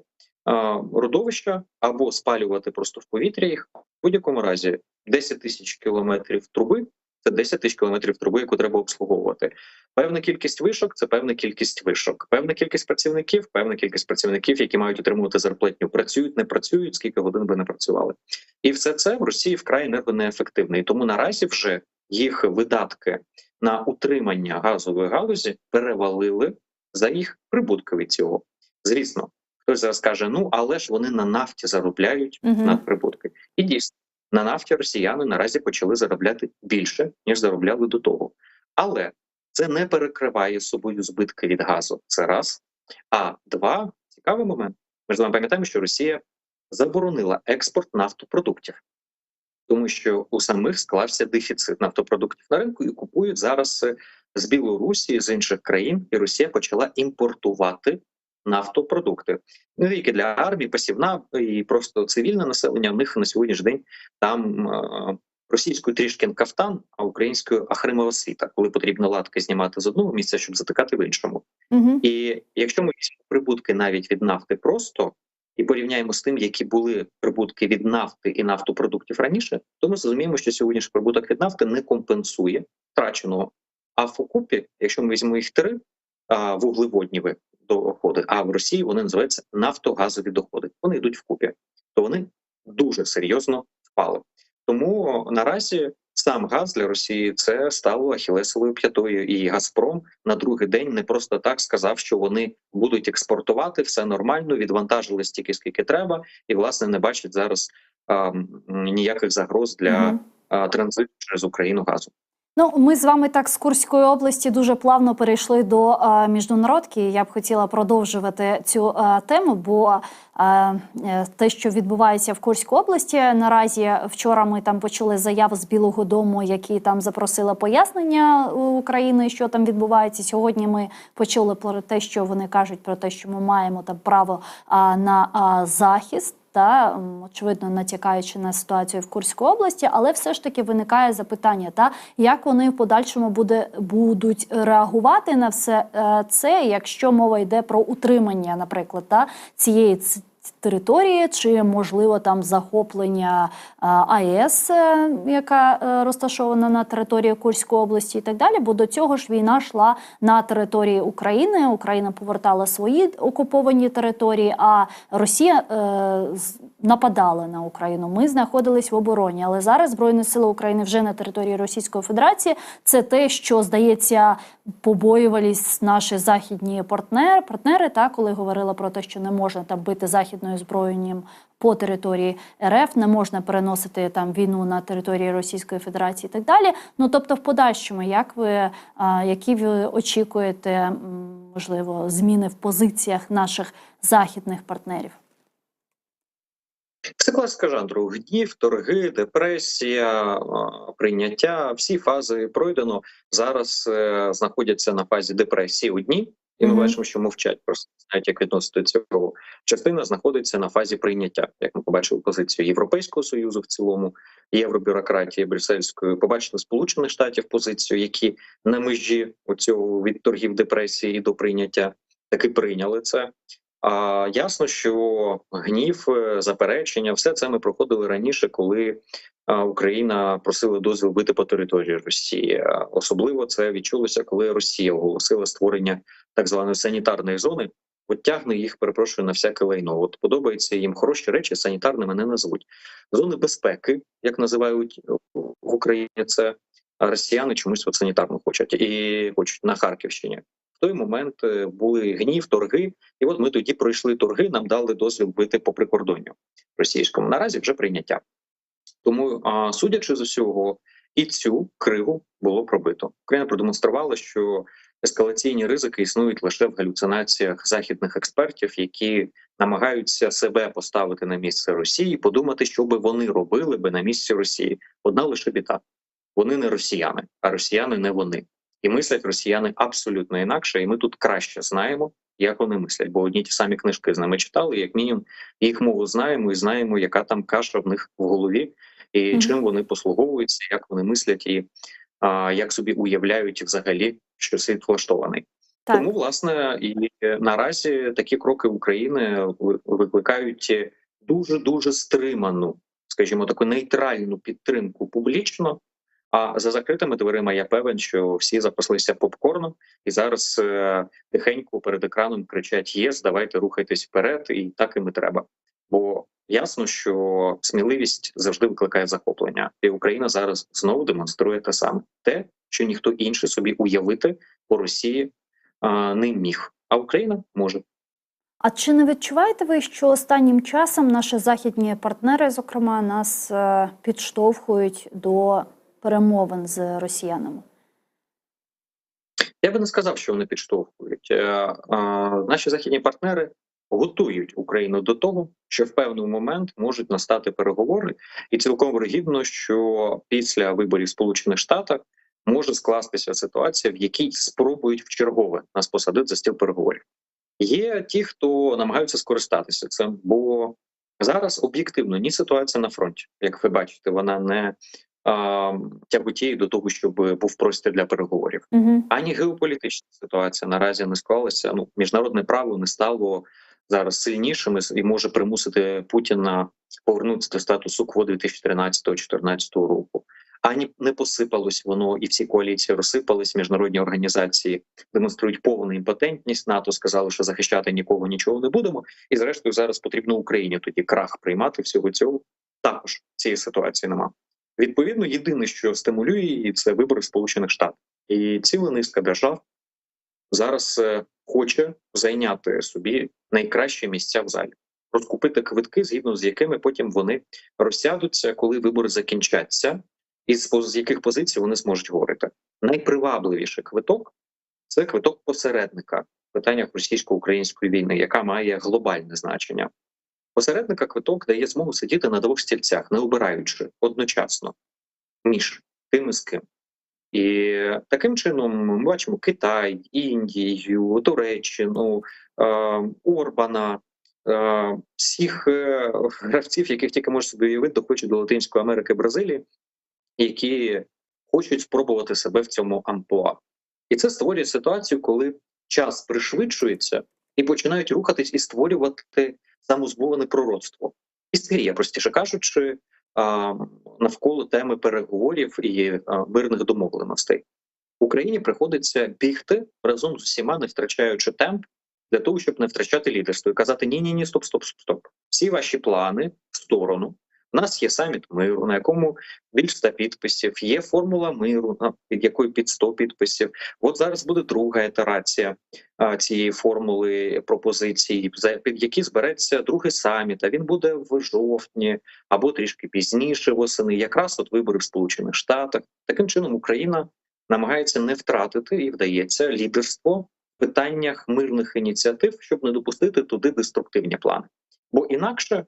родовища, або спалювати просто в повітря їх. В будь-якому разі 10 тисяч кілометрів труби – це 10 тисяч кілометрів труби, яку треба обслуговувати. Певна кількість вишок – це певна кількість вишок. Певна кількість працівників, які мають отримувати зарплатню. Працюють, не працюють, скільки годин би не працювали. І все це в Росії вкрай енергонеефективне. І тому наразі вже їх видатки на утримання газової галузі перевалили за їх прибутки від цього. Звісно, хтось зараз каже, але ж вони на нафті заробляють надприбутки. І дійсно, на нафті росіяни наразі почали заробляти більше, ніж заробляли до того. Але це не перекриває собою збитки від газу. Це раз. А два, цікавий момент. Ми ж з вами пам'ятаємо, що Росія заборонила експорт нафтопродуктів. Тому що у самих склався дефіцит нафтопродуктів на ринку і купують зараз з Білорусі, з інших країн, і Росія почала імпортувати нафтопродукти. Не тільки для армії, посівна і просто цивільне населення, в них на сьогоднішній день там російською трішки кафтан, а українською ахримова світа, коли потрібно латки знімати з одного місця, щоб затикати в іншому. І якщо ми візьмемо прибутки навіть від нафти просто, і порівняємо з тим, які були прибутки від нафти і нафтопродуктів раніше, то ми зрозуміємо, що сьогоднішній прибуток від нафти не компенсує втраченого. А в окупі, якщо ми візьмемо їх три, вуглеводні доходи, а в Росії вони називаються нафтогазові доходи. Вони йдуть вкупі. То вони дуже серйозно впали. Тому наразі сам газ для Росії це стало ахілесовою п'ятою. І Газпром на другий день не просто так сказав, що вони будуть експортувати, все нормально, відвантажили стільки, скільки треба, і, власне, не бачать зараз ніяких загроз для транзиту через Україну газу. Ми з вами так з Курської області дуже плавно перейшли до міжнародки. Я б хотіла продовжувати цю тему, бо те, що відбувається в Курській області, наразі вчора ми там почули заяву з Білого Дому, які там запросили пояснення України, що там відбувається. Сьогодні ми почули про те, що вони кажуть про те, що ми маємо там право на захист. Очевидно, натякаючи на ситуацію в Курській області, але все ж таки виникає запитання, як вони в подальшому будуть реагувати на все це, якщо мова йде про утримання, наприклад, цієї території, чи, можливо, там захоплення АЕС, яка розташована на території Курської області і так далі, бо до цього ж війна йшла на території України, Україна повертала свої окуповані території, а Росія нападала на Україну. Ми знаходились в обороні, але зараз Збройні сили України вже на території Російської Федерації. Це те, що, здається, побоювались наші західні партнери, коли говорили про те, що не можна там бити західною зброєю по території РФ, не можна переносити там війну на території Російської Федерації і так далі. Тобто в подальшому, які ви очікуєте, можливо, зміни в позиціях наших західних партнерів? Це класика жанру: гнів, торги, депресія, прийняття. Всі фази пройдено. Зараз знаходяться на фазі депресії одні, і ми бачимо, що мовчать, просто знають, як відносити до цього. Частина знаходиться на фазі прийняття, як ми побачили позицію Європейського Союзу в цілому, євробюрократії брюссельської, побачили Сполучених Штатів позицію, які на межі оцього від торгів депресії до прийняття таки прийняли це. Ясно, що гнів, заперечення, все це ми проходили раніше, коли Україна просила дозвіл бити по території Росії. Особливо це відчулося, коли Росія оголосила створення так званої санітарної зони. Тягне їх, перепрошую, на всяке лайно. Подобаються їм хороші речі, санітарними не назвуть. Зони безпеки, як називають в Україні це, а росіяни чомусь от санітарну хочуть на Харківщині. В той момент були гнів, торги, і от ми тоді пройшли торги, нам дали дозвіл бити по прикордонню російському. Наразі вже прийняття. Тому, судячи з усього, і цю криву було пробито. Україна продемонструвала, що ескалаційні ризики існують лише в галюцинаціях західних експертів, які намагаються себе поставити на місце Росії, подумати, що би вони робили би на місці Росії. Одна лише біда: вони не росіяни, а росіяни не вони. І мислять росіяни абсолютно інакше, і ми тут краще знаємо, як вони мислять, бо одні ті самі книжки з нами читали, як мінімум їх мову знаємо і знаємо, яка там каша в них в голові, і чим вони послуговуються, як вони мислять, і як собі уявляють взагалі, що світ влаштований. Так. Тому, власне, і наразі такі кроки України викликають дуже стриману, скажімо, таку нейтральну підтримку публічно. А за закритими дверима я певен, що всі запаслися попкорном і зараз тихенько перед екраном кричать: «Єс, давайте рухайтесь вперед», і так і ми треба. Бо ясно, що сміливість завжди викликає захоплення, і Україна зараз знову демонструє те саме, те, що ніхто інший собі уявити по Росії не міг, а Україна може. А чи не відчуваєте ви, що останнім часом наші західні партнери, зокрема, нас підштовхують до перемовин з росіянами? Я би не сказав, що вони підштовхують. Наші західні партнери готують Україну до того, що в певний момент можуть настати переговори, і цілком вирогідно, що після виборів в Сполучених Штатах може скластися ситуація, в якій спробують вчергове нас посадити за стіл переговорів. Є ті, хто намагаються скористатися цим, бо зараз об'єктивно ні ситуація на фронті, як ви бачите, вона не тяготіє до того, щоб був простір для переговорів. Ані геополітична ситуація наразі не склалася. Міжнародне право не стало зараз сильнішим і може примусити Путіна повернутися до статусу КВО 2013-2014 року. Ані не посипалось воно, і всі коаліції розсипались, міжнародні організації демонструють повну імпотентність, НАТО сказали, що захищати нікого нічого не будемо, і зрештою зараз потрібно Україні тоді крах приймати всього цього. Також цієї ситуації нема. Відповідно, єдине, що стимулює її, це вибори в Сполучених Штатах. І ціла низка держав зараз хоче зайняти собі найкращі місця в залі, розкупити квитки, згідно з якими потім вони розсядуться, коли вибори закінчаться, і з яких позицій вони зможуть говорити. Найпривабливіший квиток – це квиток посередника в питаннях російсько-української війни, яка має глобальне значення. Посередника квиток дає змогу сидіти на двох стільцях, не обираючи одночасно між тим і з ким. І таким чином ми бачимо Китай, Індію, Туреччину, Орбана, всіх гравців, яких тільки можна собі уявити, доходять до Латинської Америки, Бразилії, які хочуть спробувати себе в цьому амплуа. І це створює ситуацію, коли час пришвидшується і починають рухатись і створювати самозбуване пророцтво. Істерія, простіше кажучи, навколо теми переговорів і мирних домовленостей. Україні приходиться бігти разом з усіма, не втрачаючи темп, для того, щоб не втрачати лідерство і казати: ні, стоп. Всі ваші плани в сторону. У нас є саміт миру, на якому більш 100 підписів, є формула миру, під якою під 100 підписів. От зараз буде друга ітерація цієї формули пропозицій, під які збереться другий саміт, а він буде в жовтні або трішки пізніше восени, якраз от вибори в Сполучених Штатах. Таким чином Україна намагається не втратити, і вдається, лідерство в питаннях мирних ініціатив, щоб не допустити туди деструктивні плани. Бо інакше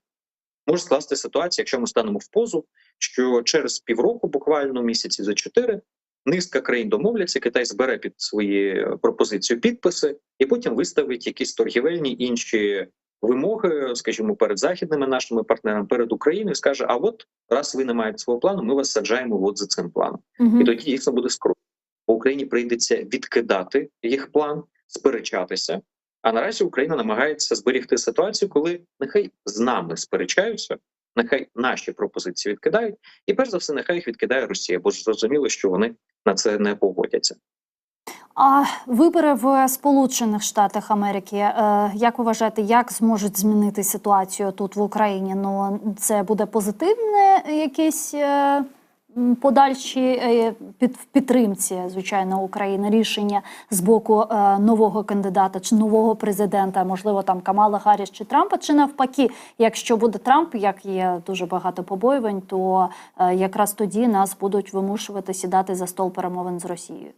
може скласти ситуація, якщо ми станемо в позу, що через півроку, буквально місяці за 4, низка країн домовляться, Китай збере під свої пропозиції підписи і потім виставить якісь торгівельні інші вимоги, скажімо, перед західними нашими партнерами, перед Україною, і скаже: а от раз ви не маєте свого плану, ми вас саджаємо от за цим планом. І тоді дійсно буде скрутно. По Україні прийдеться відкидати їх план, сперечатися. А наразі Україна намагається зберегти ситуацію, коли нехай з нами сперечаються, нехай наші пропозиції відкидають, і перш за все нехай їх відкидає Росія, бо ж зрозуміло, що вони на це не погодяться. А вибори в Сполучених Штатах Америки, як ви вважаєте, як зможуть змінити ситуацію тут в Україні? Ну, це буде позитивне якесь подальші підтримці, звичайно, України рішення з боку нового кандидата чи нового президента, можливо, там Камали Харріс чи Трампа, чи навпаки, якщо буде Трамп, як є дуже багато побоювань, то якраз тоді нас будуть вимушувати сідати за стол перемовин з Росією?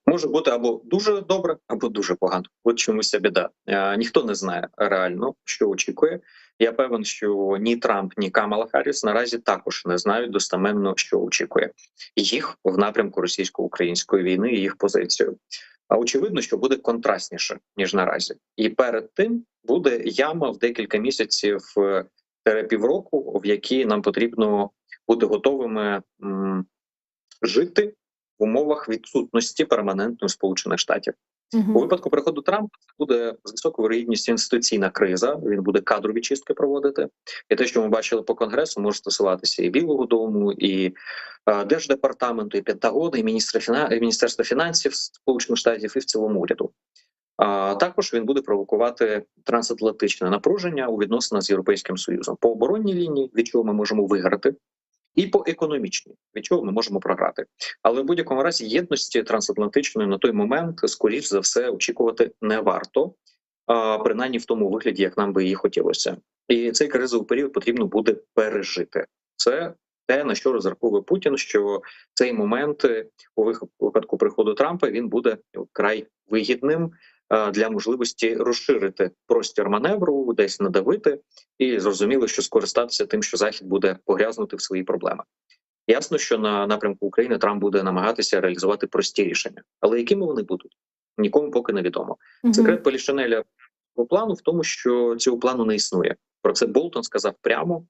Може бути або дуже добре, або дуже погано. От чомусь біда. Ніхто не знає реально, що очікує. Я певен, що ні Трамп, ні Камала Харріс наразі також не знають достеменно, що очікує їх в напрямку російсько-української війни і їх позицію. А очевидно, що буде контрастніше ніж наразі, і перед тим буде яма в декілька місяців півроку, в якій нам потрібно бути готовими жити в умовах відсутності перманентної Сполучених Штатів. У випадку приходу Трампа це буде з високою вірогідністю інституційна криза. Він буде кадрові чистки проводити. І те, що ми бачили по Конгресу, може стосуватися і Білого дому, і Держдепартаменту, і Пентагону, і Міністерства фінансів Сполучених Штатів, і в цілому уряду. Також він буде провокувати трансатлантичне напруження у відносинах з Європейським Союзом по оборонній лінії, від чого ми можемо виграти, і по економічній, від чого ми можемо програти. Але в будь-якому разі єдності трансатлантичної на той момент, скоріш за все, очікувати не варто, принаймні в тому вигляді, як нам би її хотілося. І цей кризовий період потрібно буде пережити. Це те, на що розраховує Путін, що цей момент у випадку приходу Трампа він буде вкрай вигідним для можливості розширити простір маневру, десь надавити, і зрозуміло, що скористатися тим, що Захід буде погрязнути в свої проблеми. Ясно, що на напрямку України Трамп буде намагатися реалізувати прості рішення. Але якими вони будуть? Нікому поки не відомо. Секрет Полішинеля плану в тому, що цього плану не існує. Про це Болтон сказав прямо.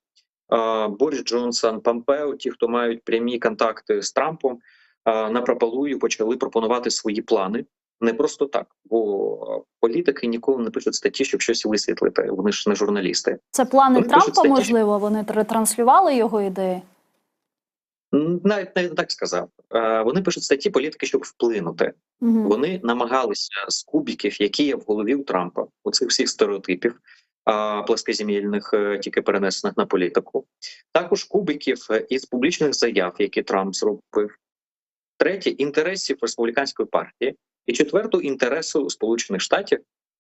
Борис Джонсон, Помпео, ті, хто мають прямі контакти з Трампом, напропалую почали пропонувати свої плани. Не просто так, бо політики ніколи не пишуть статті, щоб щось висвітлити. Вони ж не журналісти. Це плани вони Трампа, можливо, вони ретранслювали його ідеї? Навіть не так сказав. Вони пишуть статті політики, щоб вплинути. Вони намагалися з кубиків, які є в голові у Трампа, оцих всіх стереотипів пласкоземельних, тільки перенесених на політику. Також кубиків із публічних заяв, які Трамп зробив. Третє – інтересів республіканської партії. І четверту – інтересу Сполучених Штатів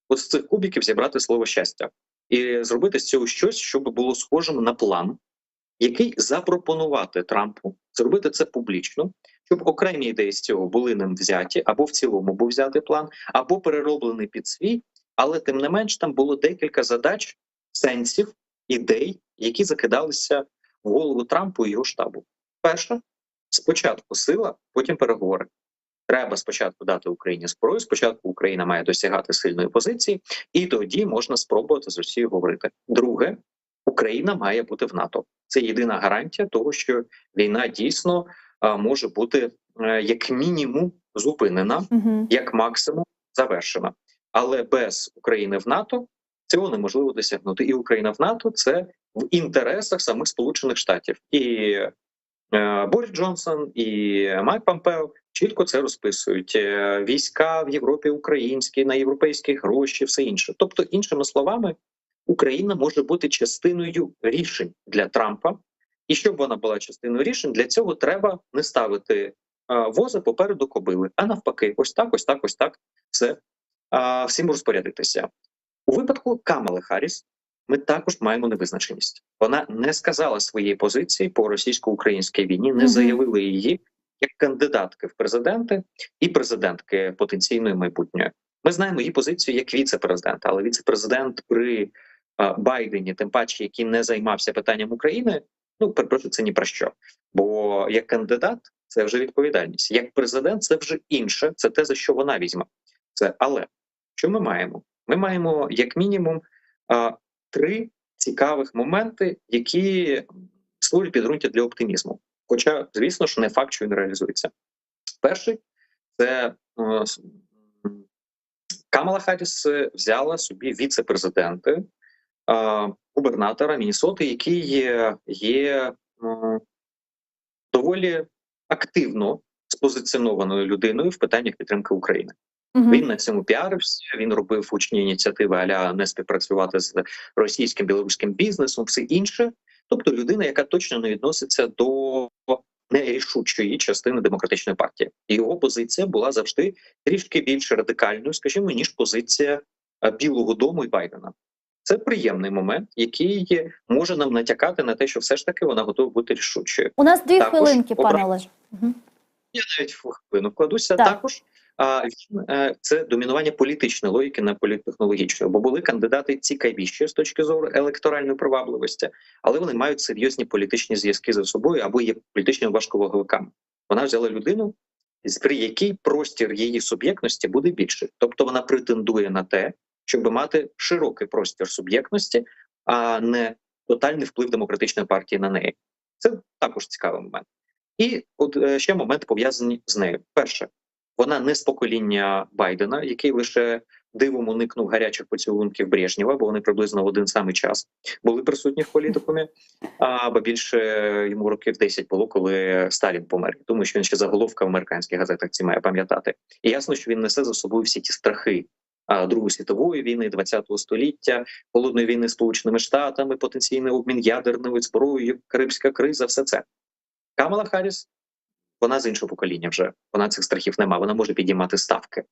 ось з цих кубиків зібрати слово «щастя» і зробити з цього щось, щоб було схожим на план, який запропонувати Трампу, зробити це публічно, щоб окремі ідеї з цього були ним взяті, або в цілому був взятий план, або перероблений під свій, але тим не менш там було декілька задач, сенсів, ідей, які закидалися в голову Трампу і його штабу. Перша – спочатку сила, потім переговори. Треба спочатку дати Україні зброю, спочатку Україна має досягати сильної позиції, і тоді можна спробувати з Росією говорити. Друге, Україна має бути в НАТО. Це єдина гарантія того, що війна дійсно може бути як мінімум зупинена, як максимум завершена. Але без України в НАТО цього неможливо досягнути. І Україна в НАТО – це в інтересах самих Сполучених Штатів. І Борис Джонсон, і Майк Помпео чітко це розписують. Війська в Європі українські, на європейські гроші, все інше. Тобто, іншими словами, Україна може бути частиною рішень для Трампа. І щоб вона була частиною рішень, для цього треба не ставити воза попереду кобили, а навпаки, ось так, ось так, ось так, все, всім розпорядитися. У випадку Камали Харріс ми також маємо невизначеність. Вона не сказала своєї позиції по російсько-українській війні, не заявила її як кандидатки в президенти і президентки потенційної майбутньої. Ми знаємо її позицію як віце-президента, але віце-президент при Байдені, тим паче, який не займався питанням України, перепрошую, це ні про що. Бо як кандидат – це вже відповідальність. Як президент – це вже інше, це те, за що вона візьме. Але що ми маємо? Ми маємо як мінімум 3 цікавих моменти, які створюють підґрунтя для оптимізму. Хоча, звісно ж, не факт, що він реалізується. Перший – це Камала Харріс взяла собі віце-президенти, губернатора Міннесоти, який є доволі активно спозиціонованою людиною в питаннях підтримки України. Він на цьому піарився, він робив гучні ініціативи а-ля не співпрацювати з російським, білоруським бізнесом, все інше. тобто людина, яка точно не відноситься до нерішучої частини демократичної партії. І його позиція була завжди трішки більш радикальною, скажімо, ніж позиція Білого дому і Байдена. Це приємний момент, який може нам натякати на те, що все ж таки вона готова бути рішучою. У нас 2 хвилинки, пане Олеже. Я навіть в хвилину вкладуся. Так. Також це домінування політичної логіки на політтехнологічної, бо були кандидати цікавіші з точки зору електоральної привабливості, але вони мають серйозні політичні зв'язки за собою або є політичними важковаговиками. Вона взяла людину, при якій простір її суб'єктності буде більший. Тобто вона претендує на те, щоб мати широкий простір суб'єктності, а не тотальний вплив демократичної партії на неї. Це також цікавий момент. І от ще моменти пов'язані з нею. Перше, вона не з покоління Байдена, який лише дивом уникнув гарячих поцілунків Брежнєва, бо вони приблизно в один самий час були присутні в політикумі, або більше йому років 10 було, коли Сталін помер. Тому що він ще заголовка в американських газетах ці має пам'ятати. І ясно, що він несе за собою всі ті страхи Другої світової війни, ХХ століття, холодної війни з Сполученими Штатами, потенційний обмін ядерною зброєю, Карибська криза, все це. Камала Харріс, вона з іншого покоління вже, вона цих страхів немає, вона може підіймати ставки.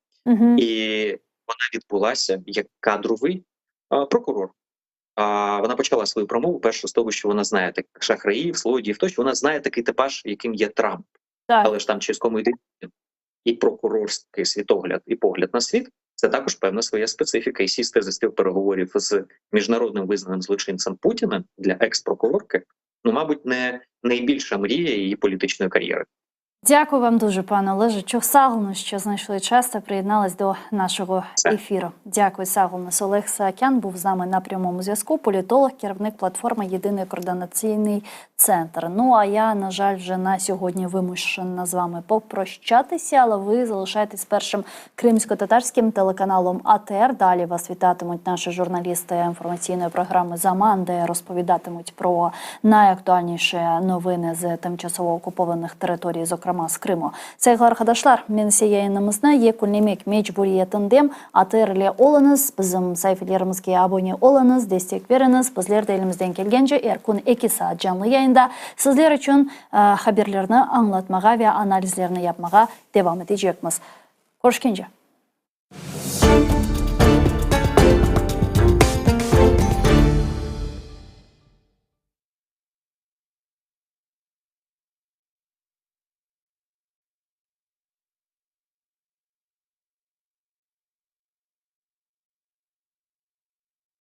І вона відбулася як кадровий прокурор. Вона почала свою промову перше з того, що вона знає таких шахраїв, злодіїв, тощо вона знає такий типаж, яким є Трамп. Так. Але ж там через кому йде і прокурорський світогляд, і погляд на світ, це також певна своя специфіка. І сісти за стіл переговорів з міжнародним визнаним злочинцем Путіна для екс-прокурорки, ну, мабуть, не найбільша мрія її політичної кар'єри. Дякую вам дуже, пане Олеже Чохсаглну, що знайшли час та приєднались до нашого ефіру. Дякую, Саглунес. Олег Саакян був з нами на прямому зв'язку. Політолог, керівник платформи «Єдиний координаційний центр». Ну, а я, на жаль, вже на сьогодні вимушена з вами попрощатися, але ви залишайтесь першим кримсько-татарським телеканалом АТР. Далі вас вітатимуть наші журналісти інформаційної програми «Заман», де розповідатимуть про найактуальніші новини з тимчасово окупованих територій, зокрема з Криму. Сайгылар кадашлар, мен yayınımızda yekunlemek mecburiyetindem. Атерле олыңыз, біздің сайфилерімізге абоне олыңыз, дестек беріңіз. Біздер де елімізден келгенше күн 2 саат жанлы yayında сіздер үшін хаберлерні аңлатмаға ве анализлерні yapmaға devam edecekmiz. Көрішкенше.